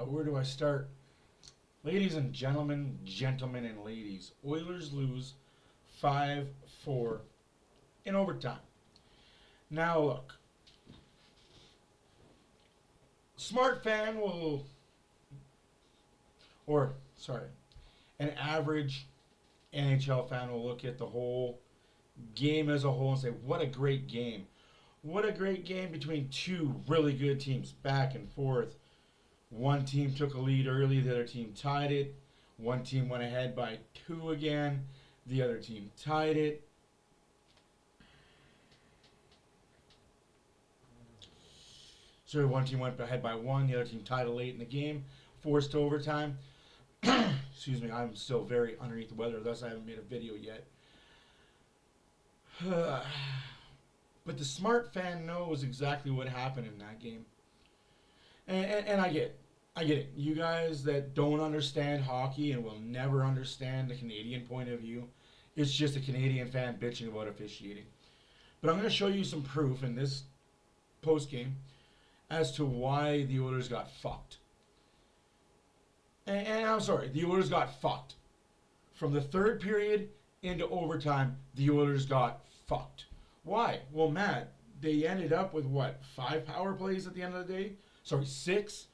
Where do I start? Ladies and gentlemen, gentlemen and ladies, Oilers lose 5-4 in overtime. Now look, smart fan will, an average NHL fan will look at the whole game as a whole and say, what a great game. What a great game between two really good teams, back and forth. One team took a lead early, the other team tied it. One team went ahead by 2 again, the other team tied it. So one team went ahead by 1, the other team tied it late in the game, forced to overtime. Excuse me, I'm still very underneath the weather, thus I haven't made a video yet. But the smart fan knows exactly what happened in that game. And I get it. You guys that don't understand hockey and will never understand the Canadian point of view, it's just a Canadian fan bitching about officiating. But I'm going to show you some proof in this post game as to why the Oilers got fucked. And I'm sorry, the Oilers got fucked. From the third period into overtime, the Oilers got fucked. Why? Well, Matt, they ended up with what, 5 power plays at the end of the day? Sorry, 6.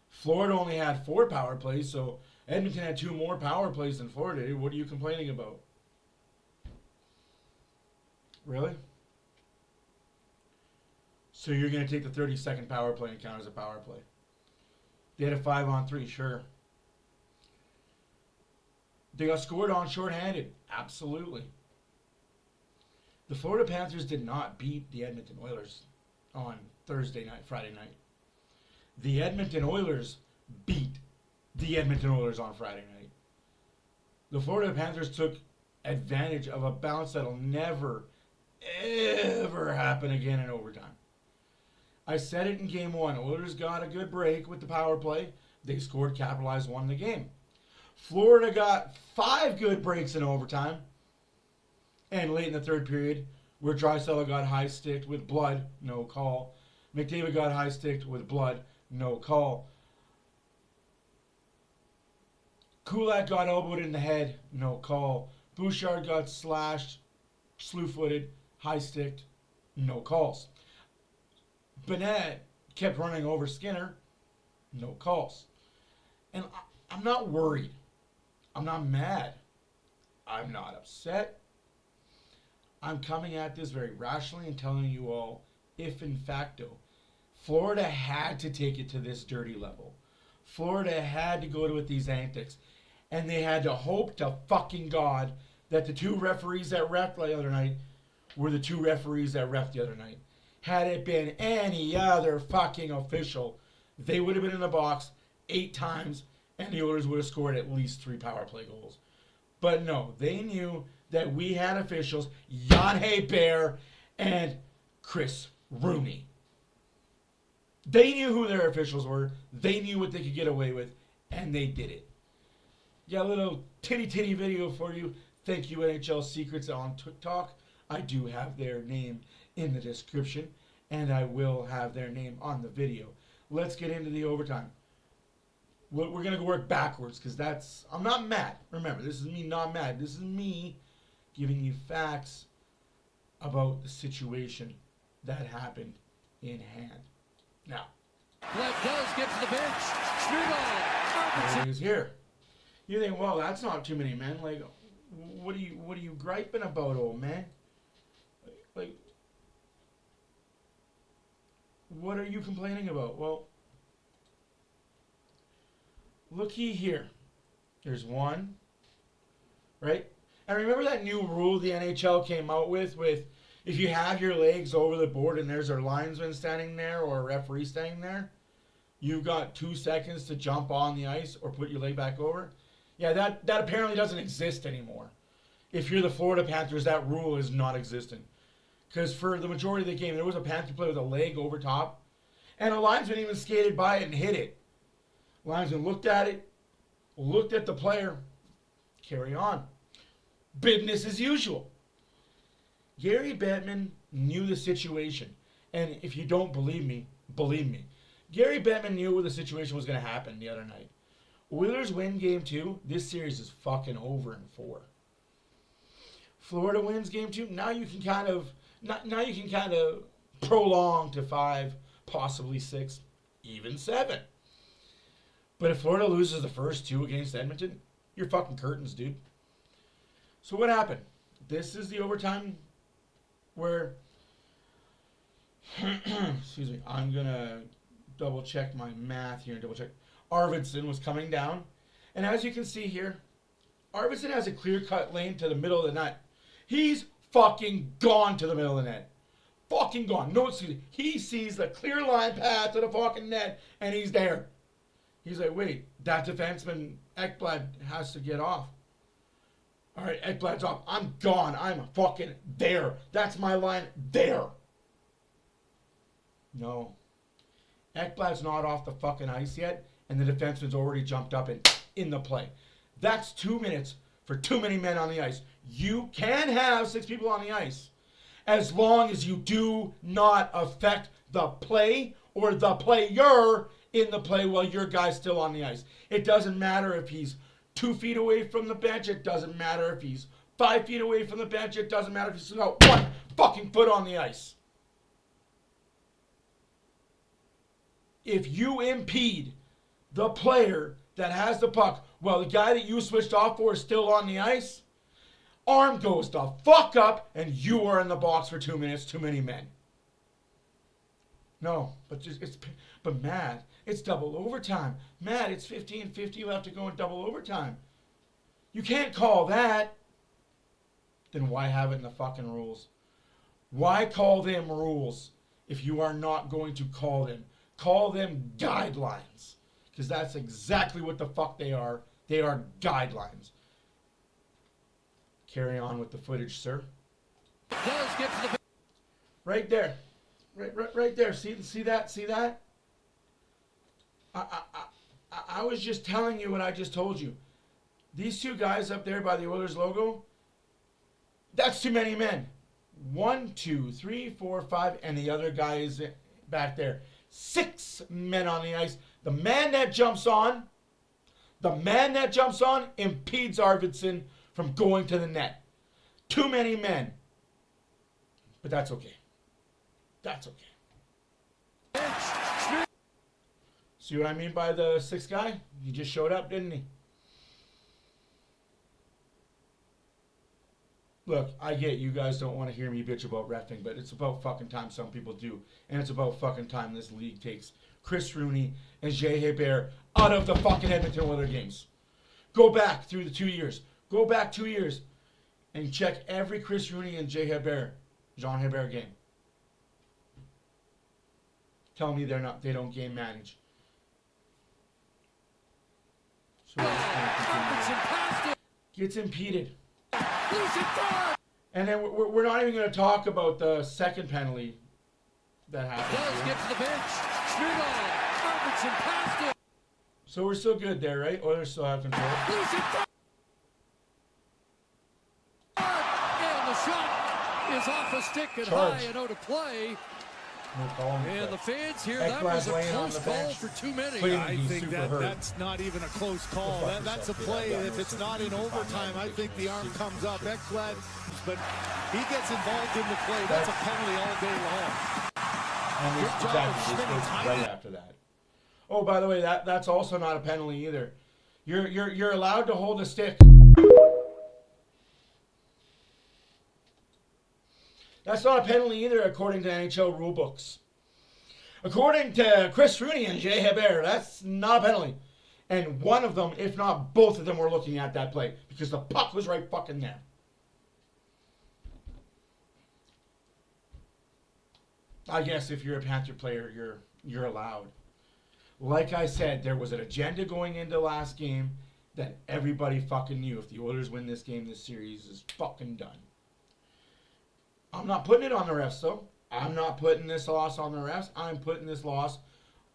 Florida only had 4 power plays, so Edmonton had 2 more power plays than Florida did. What are you complaining about? Really? So you're going to take the 32nd power play and count as a power play? They had a 5-on-3, sure. They got scored on shorthanded, absolutely. The Florida Panthers did not beat the Edmonton Oilers on Friday night. The Edmonton Oilers beat the Edmonton Oilers on Friday night. The Florida Panthers took advantage of a bounce that'll never, ever happen again in overtime. I said it in game 1. Oilers got a good break with the power play. They scored, capitalized, won the game. Florida got 5 good breaks in overtime. And late in the third period, where Draisaitl got high-sticked with blood, no call. McDavid got high-sticked with blood, no call. Kulak got elbowed in the head, no call. Bouchard got slashed, slew-footed, high-sticked, no calls. Bennett kept running over Skinner, no calls. And I'm not worried. I'm not mad. I'm not upset. I'm coming at this very rationally and telling you all, if in facto, Florida had to take it to this dirty level. Florida had to go with these antics. And they had to hope to fucking God that the 2 referees that reffed the other night were the 2 referees that reffed the other night. Had it been any other fucking official, they would have been in the box 8 times and the Oilers would have scored at least 3 power play goals. But no, they knew that we had officials, Jan Hebert and Chris Rooney. They knew who their officials were. They knew what they could get away with, and they did it. Got a little titty video for you. Thank you, NHL Secrets on TikTok. I do have their name in the description, and I will have their name on the video. Let's get into the overtime. We're going to work backwards because I'm not mad. Remember, this is me not mad. This is me giving you facts about the situation that happened in hand. Now, Glenn does get to the bench. Struble. It is here. You think, well, that's not too many men. Like, what are you griping about, old man? Like, what are you complaining about? Well, looky here. There's 1, right? And remember that new rule the NHL came out with if you have your legs over the board and there's a linesman standing there or a referee standing there, you've got 2 seconds to jump on the ice or put your leg back over. Yeah, that apparently doesn't exist anymore. If you're the Florida Panthers, that rule is not existent. Because for the majority of the game, there was a Panther player with a leg over top, and a linesman even skated by it and hit it. Linesman looked at it, looked at the player, carry on. Business as usual. Gary Bettman knew the situation. And if you don't believe me, Gary Bettman knew the situation was going to happen the other night. Oilers win game 2. This series is fucking over in 4. Florida wins game 2. Now you can kind of prolong to 5, possibly 6, even 7. But if Florida loses the first 2 against Edmonton, you're fucking curtains, dude. So what happened? This is the overtime where excuse me, I'm going to double check my math here and double check. Arvidsson was coming down. And as you can see here, Arvidsson has a clear-cut lane to the middle of the net. He's fucking gone to the middle of the net. Fucking gone. No excuse. He sees the clear line path to the fucking net, and he's there. He's like, wait, that defenseman, Ekblad, has to get off. All right, Ekblad's off. I'm gone. I'm fucking there. That's my line there. No. Ekblad's not off the fucking ice yet, and the defenseman's already jumped up and in the play. That's 2 minutes for too many men on the ice. You can have 6 people on the ice as long as you do not affect the play or the player in the play while your guy's still on the ice. It doesn't matter if he's 2 feet away from the bench. It doesn't matter if he's 5 feet away from the bench. It doesn't matter if he's got 1 fucking foot on the ice. If you impede the player that has the puck while the guy that you switched off for is still on the ice, arm goes the fuck up and you are in the box for 2 minutes, too many men. No, but Matt, it's double overtime. Matt, it's 50-50. You have to go in double overtime. You can't call that. Then why have it in the fucking rules? Why call them rules if you are not going to call them? Call them guidelines. Because that's exactly what the fuck they are. They are guidelines. Carry on with the footage, sir. Right there. Right there. See that? See that? I was just telling you what I just told you. These 2 guys up there by the Oilers logo, that's too many men. 1, 2, 3, 4, 5, and the other guy is back there. 6 men on the ice. The man that jumps on impedes Arvidsson from going to the net. Too many men. But that's okay. That's okay. See what I mean by the 6th guy? He just showed up, didn't he? Look, I get you guys don't want to hear me bitch about reffing, but it's about fucking time some people do. And it's about fucking time this league takes Chris Rooney and Jay Hebert out of the fucking Edmonton Oilers games. Go back through the 2 years. Go back 2 years and check every Chris Rooney and Jean Hebert game. Tell me they don't game manage. So gets impeded. And then we're not even going to talk about the second penalty that happened. Does get to the bench. Robertson passed it. So we're still good there, right? Oilers still have control. And the shot is off a stick and high and out of play. No call. And the fans here, that was a close call for too many. I think that's not even a close call. That's a play. If it's not in overtime, I think the arm comes up. Ekblad, but he gets involved in the play. That's a penalty all day long. And this goes right after that. Oh, by the way, that's also not a penalty either. You're allowed to hold a stick. That's not a penalty either, according to NHL rulebooks. According to Chris Rooney and Jay Hebert, that's not a penalty. And one of them, if not both of them, were looking at that play because the puck was right fucking there. I guess if you're a Panther player, you're allowed. Like I said, there was an agenda going into last game that everybody fucking knew. If the Oilers win this game, this series is fucking done. I'm not putting it on the refs, though. I'm not putting this loss on the refs. I'm putting this loss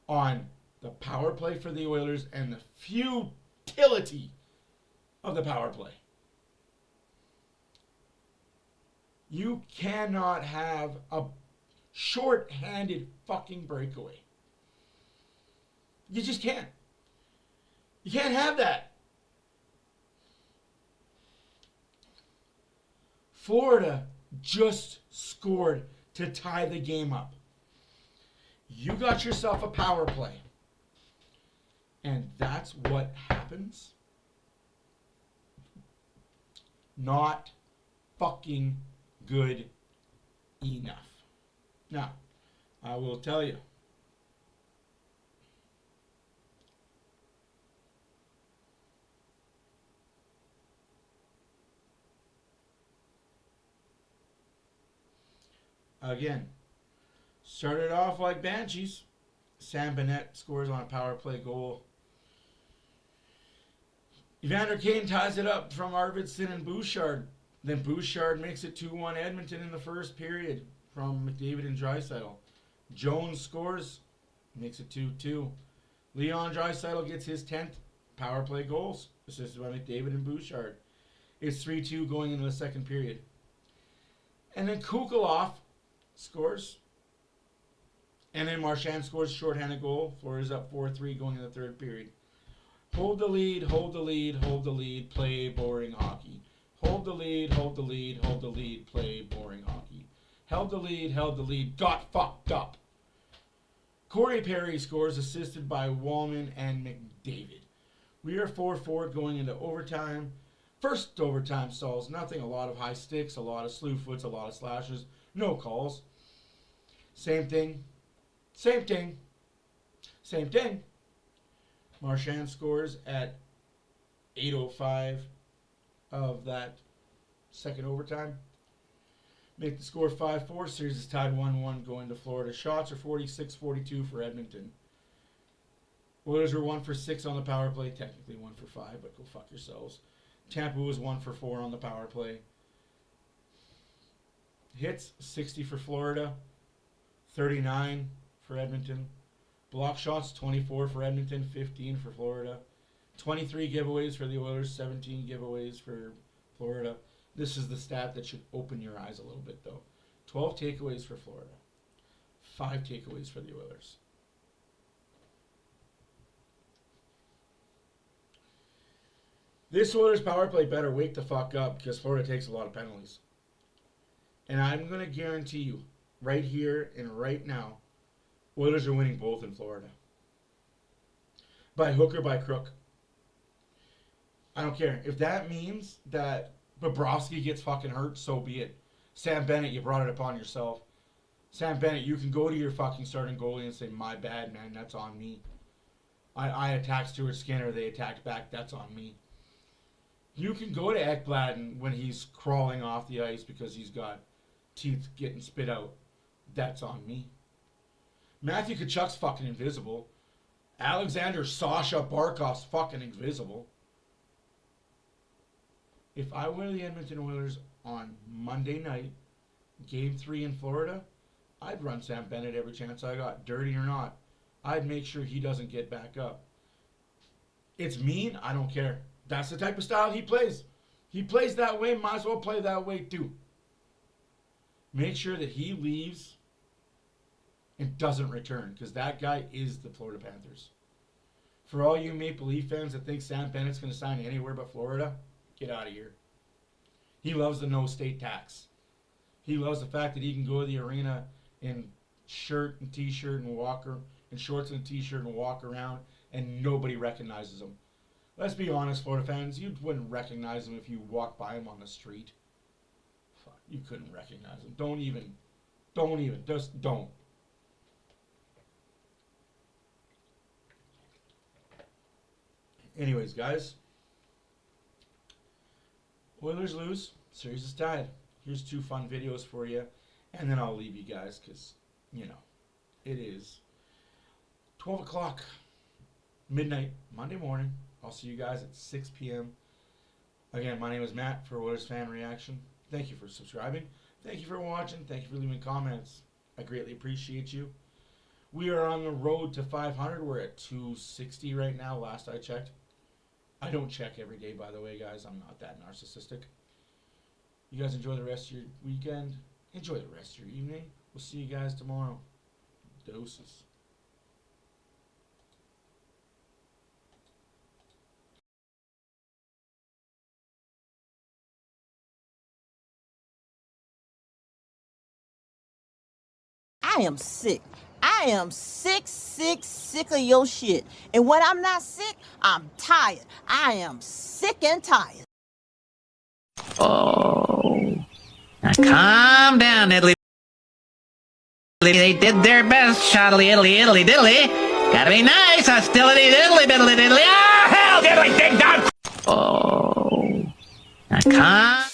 on the power play for the Oilers and the futility of the power play. You cannot have a short-handed fucking breakaway You just can't. You can't have that. Florida just scored to tie the game up. You got yourself a power play. And that's what happens. Not fucking good enough. Now, I will tell you. Again, started off like Banshees. Sam Bennett scores on a power play goal. Evander Kane ties it up from Arvidsson and Bouchard. Then Bouchard makes it 2-1 Edmonton in the first period from McDavid and Draisaitl. Jones scores, makes it 2-2. Leon Draisaitl gets his 10th power play goals, assisted by McDavid and Bouchard. It's 3-2 going into the second period. And then Kukulov scores. And then Marchand scores a shorthanded goal. Florida's up 4-3 going in the third period. Hold the lead, hold the lead, hold the lead, play boring hockey. Hold the lead, hold the lead, hold the lead, play boring hockey. Held the lead, got fucked up. Corey Perry scores, assisted by Wallman and McDavid. We are 4-4 going into overtime. First overtime stalls, nothing. A lot of high sticks, a lot of slew foots, a lot of slashes. No calls. Same thing. Same thing. Same thing. Marchand scores at 8:05 of that second overtime. Make the score 5-4. Series is tied 1-1 going to Florida. Shots are 46-42 for Edmonton. Oilers were 1 for 6 on the power play. Technically 1 for 5, but go fuck yourselves. Tampa was 1 for 4 on the power play. Hits 60 for Florida, 39 for Edmonton. Block shots 24 for Edmonton, 15 for Florida. 23 giveaways for the Oilers, 17 giveaways for Florida. This is the stat that should open your eyes a little bit, though. 12 takeaways for Florida, 5 takeaways for the Oilers. This Oilers power play better wake the fuck up because Florida takes a lot of penalties. And I'm going to guarantee you, right here and right now, Oilers are winning both in Florida. By hook or by crook. I don't care. If that means that Bobrovsky gets fucking hurt, so be it. Sam Bennett, you brought it upon yourself. Sam Bennett, you can go to your fucking starting goalie and say, my bad, man, that's on me. I attacked Stuart Skinner, they attacked back, that's on me. You can go to Ekblad when he's crawling off the ice because he's got teeth getting spit out. That's on me. Matthew Tkachuk's fucking invisible. Alexander Sasha Barkov's fucking invisible. If I were the Edmonton Oilers on Monday night, Game 3 in Florida, I'd run Sam Bennett every chance I got, dirty or not. I'd make sure he doesn't get back up. It's mean, I don't care. That's the type of style he plays. He plays that way, might as well play that way too. Make sure that he leaves and doesn't return, because that guy is the Florida Panthers. For all you Maple Leaf fans that think Sam Bennett's going to sign anywhere but Florida, get out of here. He loves the no-state tax. He loves the fact that he can go to the arena in shirt and t-shirt and in shorts and t-shirt and walk around, and nobody recognizes him. Let's be honest, Florida fans, you wouldn't recognize him if you walked by him on the street. Fuck, you couldn't recognize him. Don't even, just don't. Anyways, guys, Oilers lose, series is tied. Here's 2 fun videos for you, and then I'll leave you guys because, you know, it is 12 o'clock, midnight, Monday morning. I'll see you guys at 6 p.m. Again, my name is Matt for OilersFanReaction. Thank you for subscribing. Thank you for watching. Thank you for leaving comments. I greatly appreciate you. We are on the road to 500. We're at 260 right now, last I checked. I don't check every day, by the way, guys. I'm not that narcissistic. You guys enjoy the rest of your weekend. Enjoy the rest of your evening. We'll see you guys tomorrow. Doses. I am sick. I am sick of your shit. And when I'm not sick, I'm tired. I am sick and tired. Oh. Now calm down, Italy. They did their best, shoddily, Italy, diddly. Gotta be nice, hostility, diddly, diddly, diddly. Oh, hell, diddly, ding, dong. Oh. Now calm.